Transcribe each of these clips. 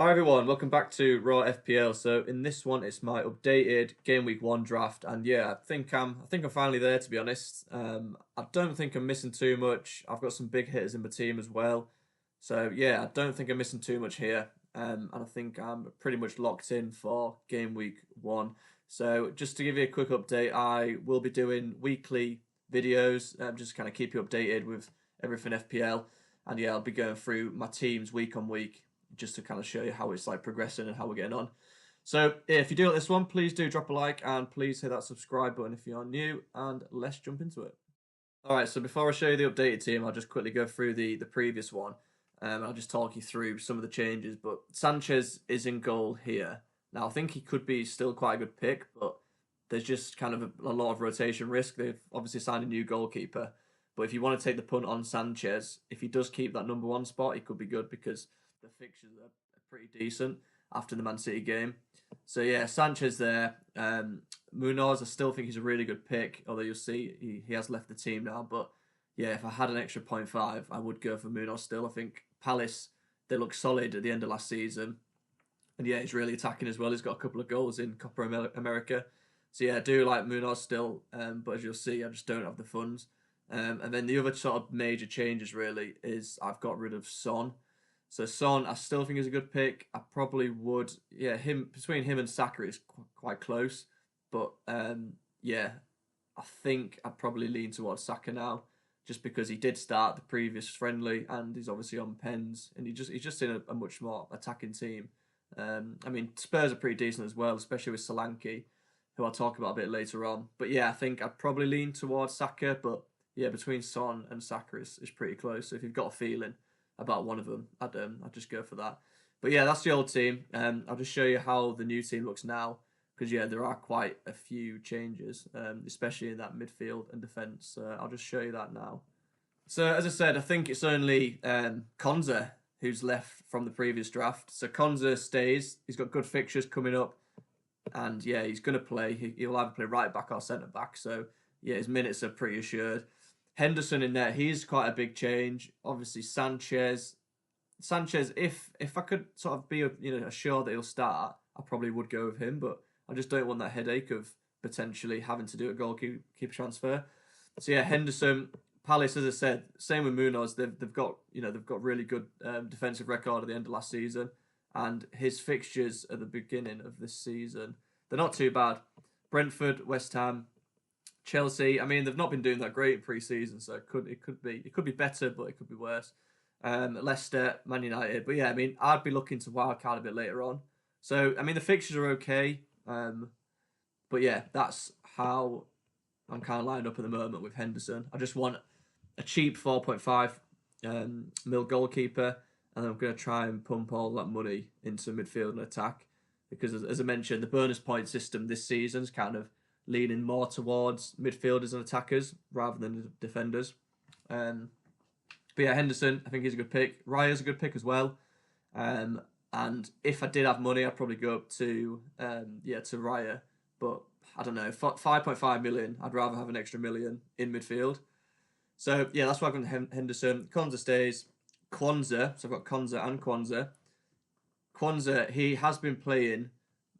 Hi everyone, welcome back to RAW.FPL. So in this one, it's my updated game week 1 draft, and yeah, I think I'm finally there, to be honest. I don't think I'm missing too much. I've got some big hitters in my team as well, so yeah, I don't think I'm missing too much here. And I think I'm pretty much locked in for game week 1. So just to give you a quick update, I will be doing weekly videos, just kind of keep you updated with everything FPL, and yeah, I'll be going through my teams week on week, just to kind of show you how it's like progressing and how we're getting on. So yeah, if you do like this one, please do drop a like and please hit that subscribe button if you are new, and let's jump into it. All right, so before I show you the updated team, I'll just quickly go through the previous one. I'll just talk you through some of the changes. But Sanchez is in goal here. Now I think he could be still quite a good pick, but there's just kind of a lot of rotation risk. They've obviously signed a new goalkeeper, but if you want to take the punt on Sanchez, if he does keep that number 1 spot, he could be good because the fixtures are pretty decent after the Man City game. So yeah, Sanchez there. Munoz, I still think he's a really good pick, although you'll see he has left the team now. But yeah, if I had an extra 0.5, I would go for Munoz still. I think Palace, they look solid at the end of last season. And yeah, he's really attacking as well. He's got a couple of goals in Copa America. So yeah, I do like Munoz still, but as you'll see, I just don't have the funds. And then the other sort of major changes really is I've got rid of Son. So Son, I still think is a good pick. I probably would, yeah, between him and Saka is quite close, but yeah, I think I'd probably lean towards Saka now, just because he did start the previous friendly and he's obviously on pens, and he's just in a much more attacking team. I mean, Spurs are pretty decent as well, especially with Solanke, who I'll talk about a bit later on. But yeah, I think I'd probably lean towards Saka, but yeah, between Son and Saka is pretty close. So if you've got a feeling about one of them, I'd just go for that. But yeah, that's the old team. I'll just show you how the new team looks now, because yeah, there are quite a few changes, especially in that midfield and defence. I'll just show you that now. So as I said, I think it's only Konza who's left from the previous draft. So Konza stays. He's got good fixtures coming up, and yeah, he's going to play. He'll either play right back or centre back. So yeah, his minutes are pretty assured. Henderson in there, he's quite a big change. Obviously Sanchez, if I could sort of be assured that he'll start, I probably would go with him, but I just don't want that headache of potentially having to do a goalkeeper transfer. So yeah, Henderson, Palace, as I said, same with Munoz. They've got really good defensive record at the end of last season, and his fixtures at the beginning of this season, they're not too bad. Brentford, West Ham, Chelsea, I mean, they've not been doing that great in pre-season, so it could be better, but it could be worse. Leicester, Man United, but yeah, I mean, I'd be looking to wildcard a bit later on. So I mean, the fixtures are okay, but yeah, that's how I'm kind of lined up at the moment with Henderson. I just want a cheap 4.5 mil goalkeeper, and I'm going to try and pump all that money into midfield and attack, because as I mentioned, the bonus point system this season is kind of leaning more towards midfielders and attackers rather than defenders. But yeah, Henderson, I think he's a good pick. Raya's a good pick as well. And if I did have money, I'd probably go up to Raya. But I don't know, 5.5 million, I'd rather have an extra million in midfield. So yeah, that's why I've gone Henderson. Konza stays. Kwanzaa, so I've got Konza and Kwanzaa. Kwanzaa, he has been playing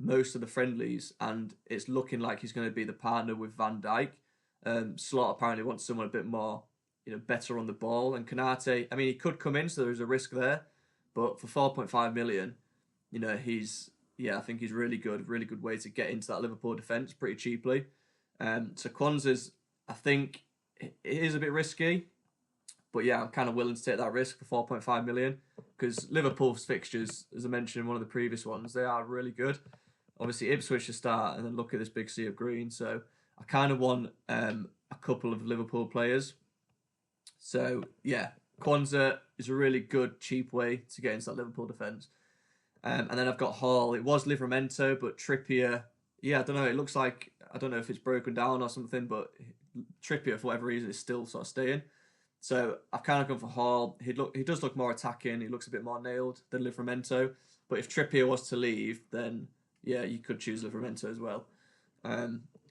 most of the friendlies, and it's looking like he's going to be the partner with Van Dijk. Slot apparently wants someone a bit more, better on the ball. And Konate, I mean, he could come in, so there's a risk there. But for 4.5 million, I think he's really good way to get into that Liverpool defence pretty cheaply. So Kwanzaa's, I think it is a bit risky, but yeah, I'm kind of willing to take that risk for 4.5 million, because Liverpool's fixtures, as I mentioned in one of the previous ones, they are really good. Obviously, Ipswich to start, and then look at this big sea of green. So I kind of want a couple of Liverpool players. So yeah, Kwanzaa is a really good, cheap way to get into that Liverpool defence. And then I've got Hall. It was Livramento, but Trippier, yeah, I don't know. It looks like, I don't know if it's broken down or something, but Trippier, for whatever reason, is still sort of staying. So I've kind of gone for Hall. He does look more attacking. He looks a bit more nailed than Livramento. But if Trippier was to leave, then yeah, you could choose Livramento as well.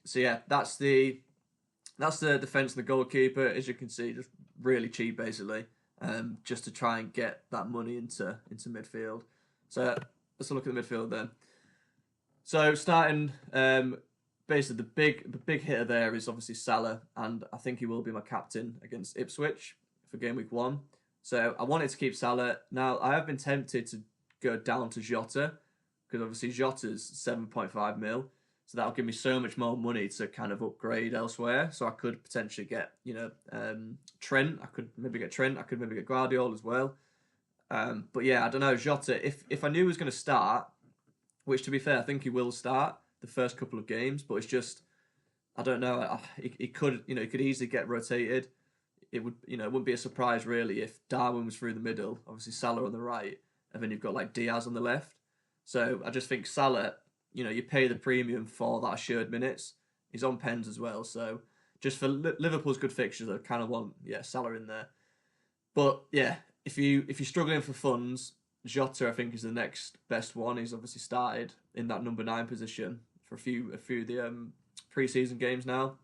So yeah, that's the defence and the goalkeeper. As you can see, just really cheap basically, just to try and get that money into midfield. So let's look at the midfield then. So starting, basically the big hitter there is obviously Salah, and I think he will be my captain against Ipswich for game week 1. So I wanted to keep Salah. Now I have been tempted to go down to Jota, because obviously Jota's 7.5 mil, so that'll give me so much more money to kind of upgrade elsewhere. So I could potentially get, Trent. I could maybe get Trent. I could maybe get Guardiola as well. But yeah, I don't know, Jota. If I knew he was going to start, which to be fair, I think he will start the first couple of games, but it's just, I don't know. He could, he could easily get rotated. It would, it wouldn't be a surprise really if Darwin was through the middle, obviously Salah on the right, and then you've got like Diaz on the left. So I just think Salah, you pay the premium for that assured minutes. He's on pens as well, so just for Liverpool's good fixtures, I kind of want Salah in there. But yeah, if you're struggling for funds, Jota I think is the next best one. He's obviously started in that number 9 position for a few of the pre-season games now.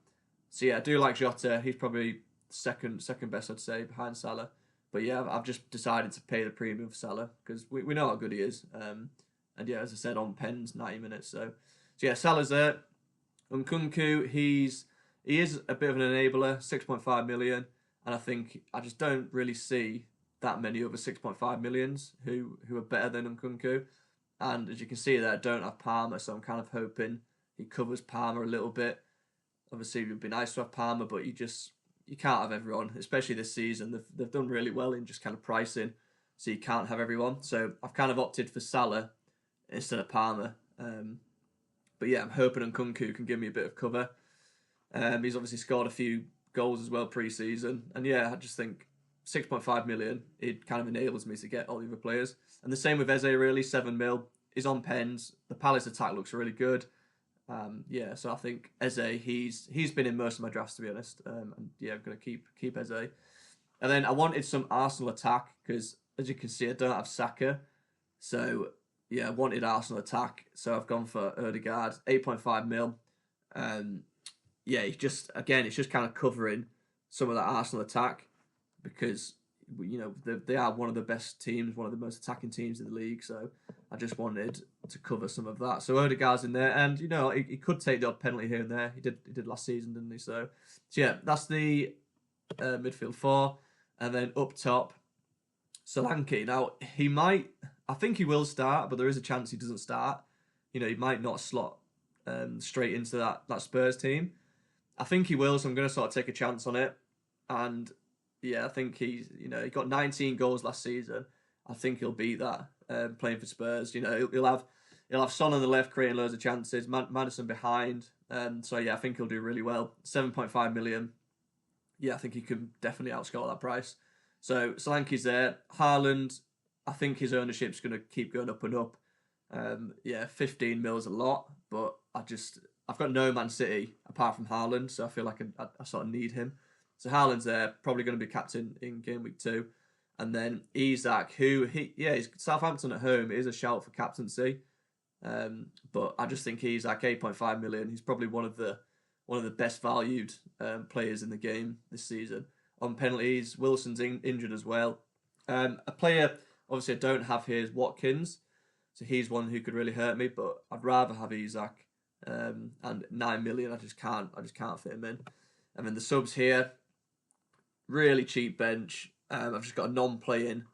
So yeah, I do like Jota. He's probably second best, I'd say, behind Salah. But yeah, I've just decided to pay the premium for Salah because we know how good he is. And yeah, as I said, on pens 90 minutes. So yeah, Salah's there. Nkunku, he is a bit of an enabler, 6.5 million, and I just don't really see that many other 6.5 millions who are better than Nkunku. And as you can see there, I don't have Palmer, so I'm kind of hoping he covers Palmer a little bit. Obviously, it would be nice to have Palmer, but you can't have everyone, especially this season. They've done really well in just kind of pricing, so you can't have everyone. So I've kind of opted for Salah instead of Palmer. But yeah, I'm hoping Nkunku can give me a bit of cover. He's obviously scored a few goals as well pre-season. And yeah, I just think 6.5 million, it kind of enables me to get all the other players. And the same with Eze, really, 7 mil. He's on pens. The Palace attack looks really good. So I think Eze, he's been in most of my drafts, to be honest. And yeah, I'm going to keep Eze. And then I wanted some Arsenal attack because, as you can see, I don't have Saka. So yeah, I wanted Arsenal attack. So I've gone for Odegaard, 8.5 mil. It's just kind of covering some of that Arsenal attack because they are one of the best teams, one of the most attacking teams in the league. So I just wanted to cover some of that. So Odegaard's in there, and he could take the odd penalty here and there. He did last season, didn't he? So yeah, that's the midfield 4, and then up top, Solanke. Now I think he will start, but there is a chance he doesn't start. He might not slot straight into that Spurs team. I think he will, so I'm going to sort of take a chance on it. And yeah, I think he got 19 goals last season. I think he'll beat that playing for Spurs. He'll have Son on the left creating loads of chances, Maddison behind. So yeah, I think he'll do really well. 7.5 million. Yeah, I think he can definitely outscore that price. So Solanke's there. Haaland, I think his ownership's going to keep going up and up. 15 mil is a lot, but I've got no Man City apart from Haaland, so I feel like I sort of need him. So Haaland's there, probably going to be captain in game week 2. And then Isak, he's Southampton at home. It is a shout for captaincy. But I just think Isak, 8.5 million. He's probably one of the best valued players in the game this season. On penalties, Wilson's injured as well. A player, obviously I don't have here is Watkins. So he's one who could really hurt me, but I'd rather have Isak. And 9 million, I just can't fit him in. And then the subs here, really cheap bench. I've just got a non-playing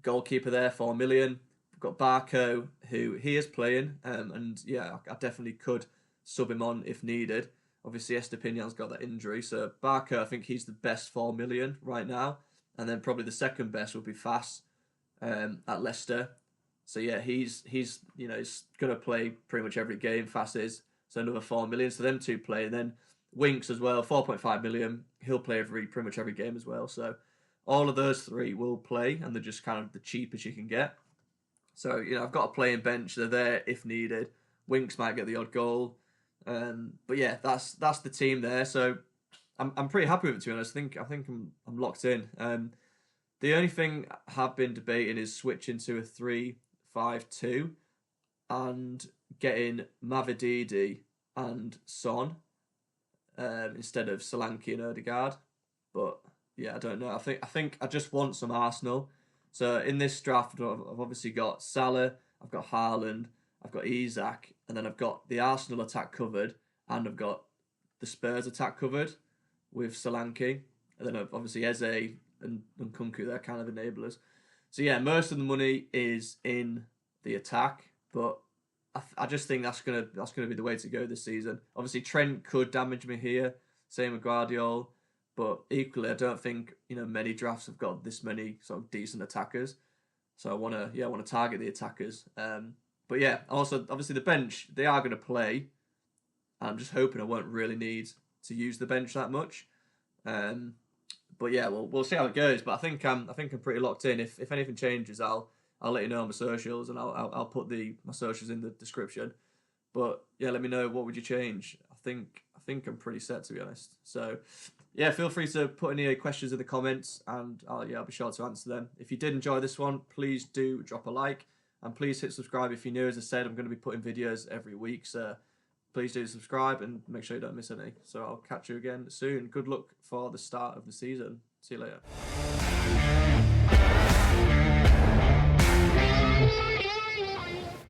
goalkeeper there, 4 million. I've got Barco, who he is playing, and yeah, I definitely could sub him on if needed. Obviously, Estepinian's got that injury, so Barco, I think he's the best 4 million right now. And then probably the second best would be Fass at Leicester. So yeah, he's he's going to play pretty much every game. Fass is, so another 4 million. So them two play, and then Winks as well, 4.5 million. He'll play pretty much every game as well. So all of those 3 will play, and they're just kind of the cheapest you can get. So I've got a playing bench. They're there if needed. Winks might get the odd goal, but yeah, that's the team there. So I'm pretty happy with it, to be honest. I think I'm locked in. The only thing I have been debating is switching to a 3-5-2 and getting Mavididi and Son instead of Solanke and Odegaard. But yeah, I don't know. I think I just want some Arsenal. So in this draft, I've obviously got Salah, I've got Haaland, I've got Isak, and then I've got the Arsenal attack covered, and I've got the Spurs attack covered with Solanke, and then obviously Eze and Nkunku, they're kind of enablers. So yeah, most of the money is in the attack, but I just think that's gonna be the way to go this season. Obviously, Trent could damage me here, same with Guardiola, but equally, I don't think many drafts have got this many sort of decent attackers. So I want to target the attackers. But yeah, also obviously the bench, they are going to play. I'm just hoping I won't really need to use the bench that much. But yeah, we'll see how it goes. But I think I'm pretty locked in. If anything changes, I'll let you know on my socials, and I'll put my socials in the description. But yeah, let me know, what would you change. I think I'm pretty set, to be honest. So yeah, feel free to put any questions in the comments, and I'll be sure to answer them. If you did enjoy this one, please do drop a like, and please hit subscribe if you're new. As I said, I'm going to be putting videos every week, so please do subscribe and make sure you don't miss any. So I'll catch you again soon. Good luck for the start of the season. See you later.